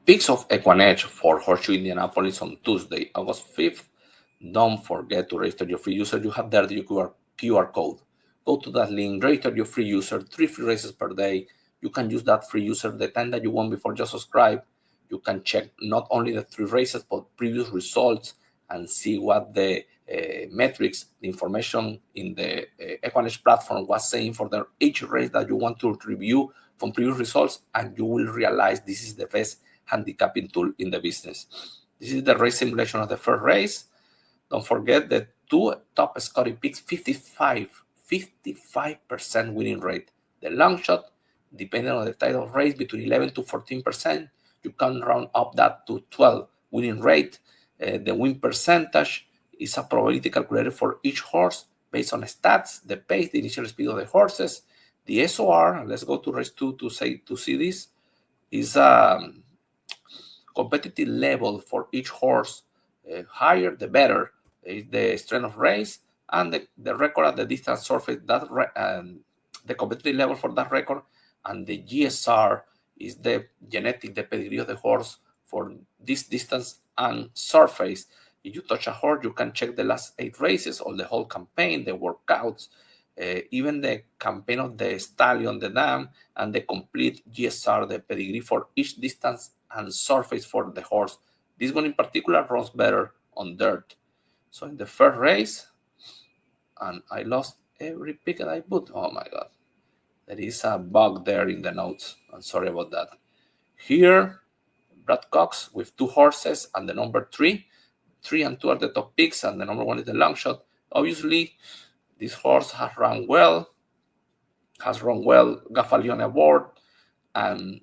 picks of Equinage for Horseshoe Indianapolis on Tuesday, August 5th. Don't forget to register your free user. You have there the QR code. Go to that link, register your free user, 3 free races per day. You can use that free user the time that you want before you subscribe. You can check not only the 3 races, but previous results and see what the metrics, the information in the Equinage platform was saying for each race that you want to review from previous results, and you will realize this is the best handicapping tool in the business. This is the race simulation of the first race. Don't forget the 2 top Scotty picks, 55% winning rate. The long shot, depending on the type of race, between 11 to 14%. You can round up that to 12 winning rate. The win percentage is a probability calculated for each horse based on stats, the pace, the initial speed of the horses. The SOR, let's go to race 2 to see this, is a competitive level for each horse. Higher, the better is the strength of race, and the record at the distance surface, the competitive level for that record, and the GSR is the genetic, the pedigree of the horse for this distance and surface. If you touch a horse, you can check the last 8 races or the whole campaign, the workouts, even the campaign of the stallion, the dam, and the complete GSR, the pedigree for each distance and surface for the horse. This one in particular runs better on dirt. So in the first race, and I lost every pick that I put. Oh my God. There is a bug there in the notes. I'm sorry about that. Here, Brad Cox with 2 horses and the number 3. 3 and 2 are the top picks, and the number 1 is the long shot. Obviously, this horse has run well, Gaffalione aboard, and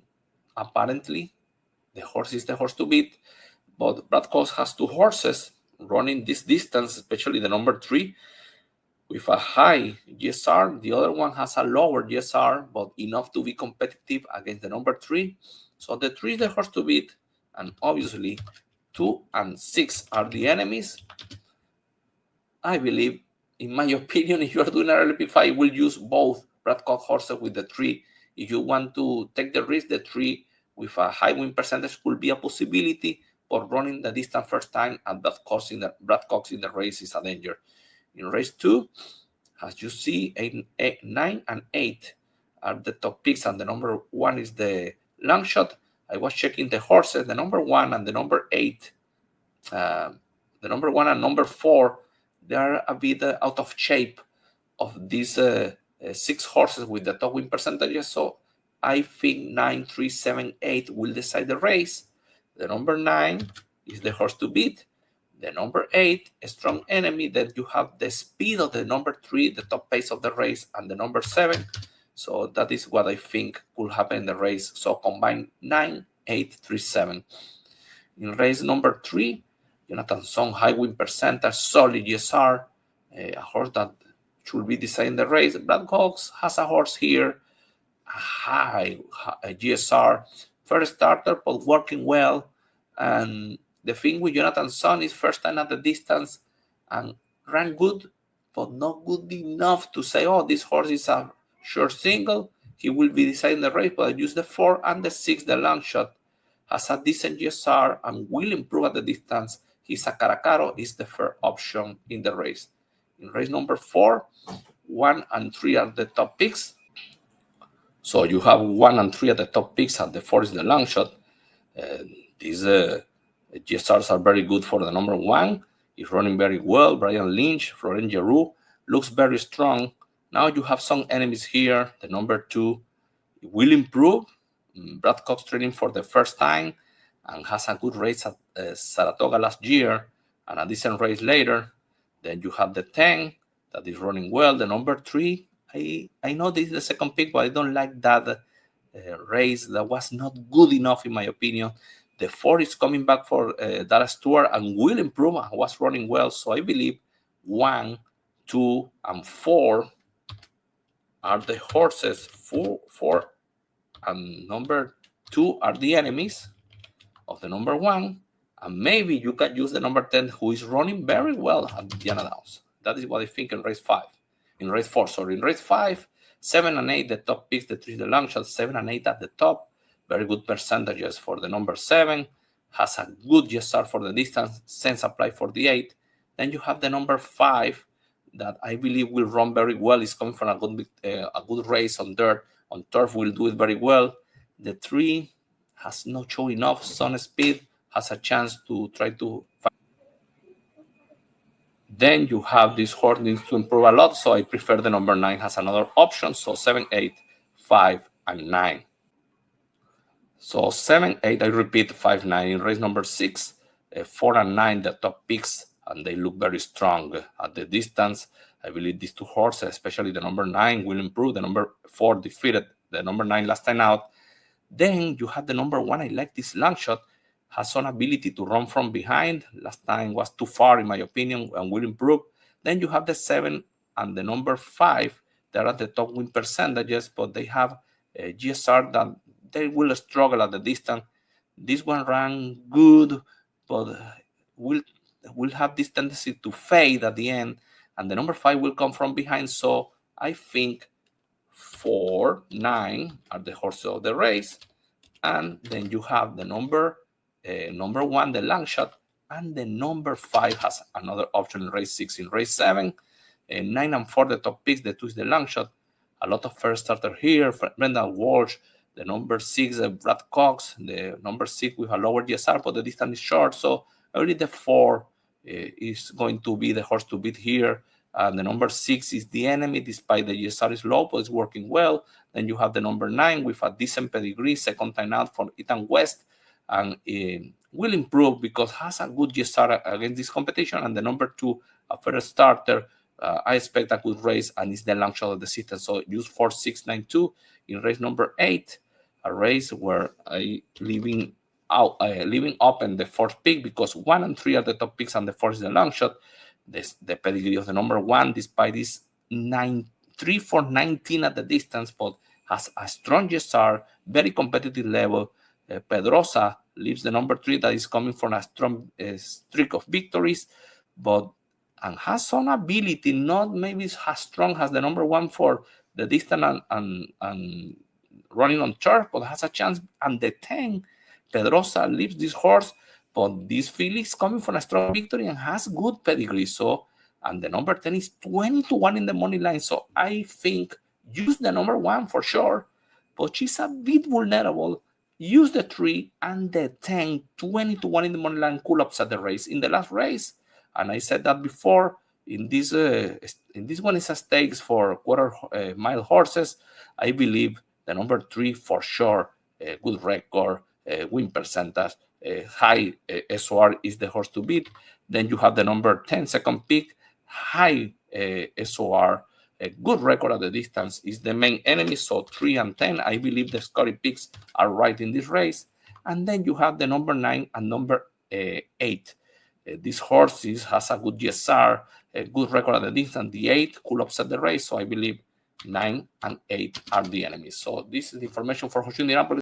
apparently the horse is the horse to beat. But Brad Cox has 2 horses running this distance, especially the number 3, with a high GSR. The other one has a lower GSR, but enough to be competitive against the number 3. So the 3 is the horse to beat, and obviously 2 and 6 are the enemies. I believe, in my opinion, if you are doing an LP5, you will use both Brad Cox horses with the 3. If you want to take the risk, the 3 with a high win percentage could be a possibility, but running the distance first time and Brad Cox in the race is a danger. In race 2, as you see, 9 and 8 are the top picks, and the number 1 is the long shot. I was checking the horses, the number 1 and the number 8. The number 1 and number 4, they are a bit out of shape of these 6 horses with the top win percentages. So I think 9, 3, 7, 8 will decide the race. The number 9 is the horse to beat. The number 8, a strong enemy, that you have the speed of the number 3, the top pace of the race, and the number 7. So that is what I think could happen in the race. So combine 9, 8, 3, 7. In race number 3, Jonathan Song, high win percentage, solid GSR, a horse that should be deciding the race. Brad Cox has a horse here, a high GSR, first starter, but working well. And the thing with Jonathan Song is first time at the distance and ran good, but not good enough to say, oh, this horse is a sure single. He will be deciding the race, but I use the 4 and the 6, the long shot. Has a decent GSR and will improve at the distance. His Caracaro is the first option in the race. In race number 4, 1 and 3 are the top picks. So you have 1 and 3 at the top picks, and the 4 is the long shot. These GSRs are very good for the number 1. He's running very well. Brian Lynch, Florent Giroux, looks very strong. Now you have some enemies here. The number 2 will improve. Brad Cox training for the first time and has a good race at Saratoga last year and a decent race later. Then you have the 10 that is running well. The number 3, I know this is the second pick, but I don't like that race. That was not good enough in my opinion. The 4 is coming back for Dallas Stewart and will improve and was running well. So I believe 1, 2, and 4 are the horses. 4 and number 2 are the enemies of the number 1. And maybe you can use the number 10, who is running very well at Indiana Downs. That is what I think in race 5. In race 4, sorry. In race 5, 7 and 8, the top picks, the 3, the long shot, 7 and 8 at the top. very good percentages for the number 7, has a good GSR for the distance, sense apply for the 8. Then you have the number 5 that I believe will run very well. It's coming from a good race on dirt. On turf will do it very well. The 3 has not shown enough sun speed, has a chance to try to find. Then you have this horse needs to improve a lot, so I prefer the number 9 has another option. So 7, 8, 5, and 9. So 7, 8, I repeat, 5, 9 in race number 6, 4 and 9, the top picks, and they look very strong at the distance. I believe these two horses, especially the number 9, will improve. The number 4 defeated the number 9 last time out. Then you have the number 1. I like this long shot. Has some ability to run from behind. Last time was too far, in my opinion, and will improve. Then you have the 7 and the number 5. They're at the top win percentages, but they have a GSR that they will struggle at the distance. This one ran good, but will have this tendency to fade at the end, and the number 5 will come from behind. So I think 4, 9 are the horses of the race, and then you have the number 1, the long shot, and the number 5 has another option in race 6. In race 7, 9 and 4 the top picks. The 2 is the long shot. A lot of first starter here. Brendan Walsh, the number 6, Brad Cox, the number 6 with a lower GSR, but the distance is short. So only the 4 is going to be the horse to beat here. And the number 6 is the enemy, despite the GSR is low, but it's working well. Then you have the number 9 with a decent pedigree, second time out from Ethan West, and will improve because has a good GSR against this competition. And the number 2, a first starter, I expect a good race, and it's the long shot of the system. So use 4, 6, 9, 2 in race number 8, a race where I leaving open the 4th pick because 1 and 3 are the top picks and the 4 is the long shot. The pedigree of the number 1, despite this 3 for 19 at the distance, but has a strong GSR, very competitive level. Pedrosa leaves the number 3 that is coming from a strong streak of victories, and has some ability, not maybe as strong as the number 1 for the distance and running on turf, but has a chance. And the 10, Pedrosa leaves this horse, but this filly is coming from a strong victory and has good pedigree. So, and the number 10 is 20-1 in the money line. So I think use the number 1 for sure, but she's a bit vulnerable. Use the 3 and the 10, 20-1 in the money line could upset the race in the last race. And I said that before. In this one is a stakes for quarter-mile horses. I believe the number 3 for sure, good record, win percentage, high SOR is the horse to beat. Then you have the number 10, second pick, high SOR, a good record at the distance is the main enemy. So 3 and 10, I believe the Scotty picks are right in this race. And then you have the number 9 and number 8. This horse has a good GSR, a good record at the distance. The 8 could upset the race. So I believe 9 and 8 are the enemies. So this is the information for Horseshoe Indianapolis.